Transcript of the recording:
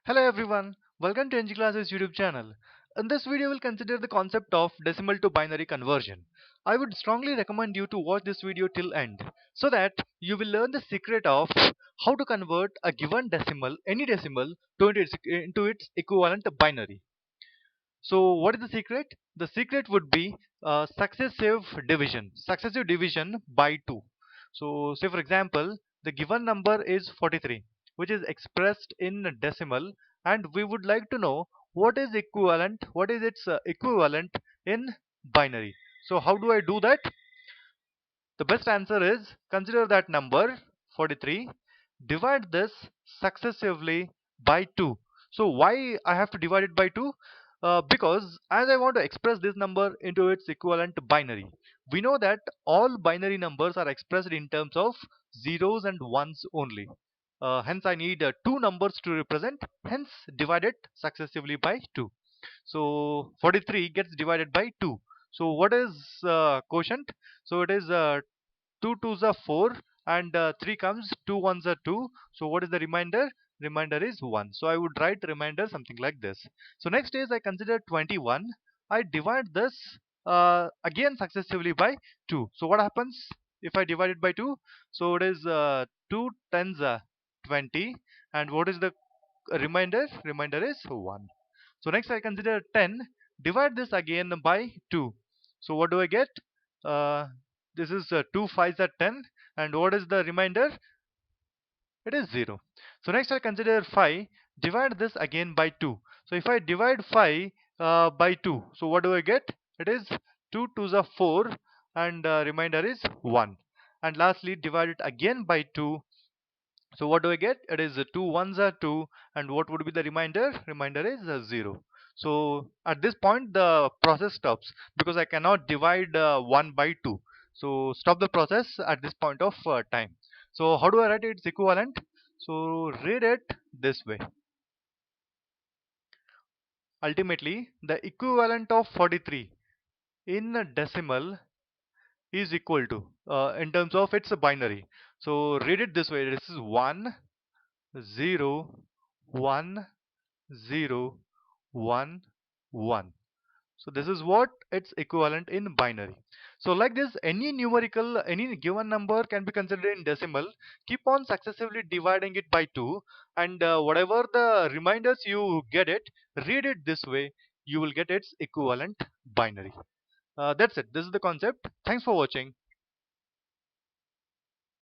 Hello everyone, welcome to NG Classes YouTube channel. In this video we'll consider the concept of decimal to binary conversion. I would strongly recommend you to watch this video till end so that you will learn the secret of how to convert a given decimal, any decimal, into its equivalent binary. So what is the secret? The secret would be successive division by 2. So say for example, the given number is 43, which is expressed in decimal, and we would like to know what is its equivalent in binary. So how do I do that? The best answer is consider that number 43, divide this successively by 2. So why I have to divide it by 2? Because as I want to express this number into its equivalent binary, we know that all binary numbers are expressed in terms of zeros and ones only. Hence I need two numbers to represent, hence divide it successively by 2. So 43 gets divided by 2. So what is quotient? So it is 2 twos are 4, and 3 comes, 2 ones are 2. So what is the remainder? Remainder is 1. So I would write remainder something like this. So next is I consider 21. I divide this again successively by 2. So what happens if I divide it by 2? So it is 2 tens 20, and what is the remainder? Remainder is 1. So next I consider 10. Divide this again by 2. So what do I get? Uh, this is 2 5s are 10, and what is the remainder? It is 0. So next I consider 5. Divide this again by 2. So if I divide 5 by 2, so what do I get? It is 2 2s are 4, and remainder is 1. And lastly divide it again by 2. So what do I get? It is 2 ones are 2, and what would be the remainder? Remainder is 0. So at this point the process stops because I cannot divide 1 by 2. So stop the process at this point of time. So how do I write its equivalent? So read it this way. Ultimately, the equivalent of 43 in a decimal is equal to, in terms of its binary. So read it this way. This is 1 0 1 0 1 1. So this is what its equivalent in binary. So like this, any given number can be considered in decimal. Keep on successively dividing it by 2, and whatever the reminders you get it, read it this way, you will get its equivalent binary. That's it. This is the concept. Thanks for watching.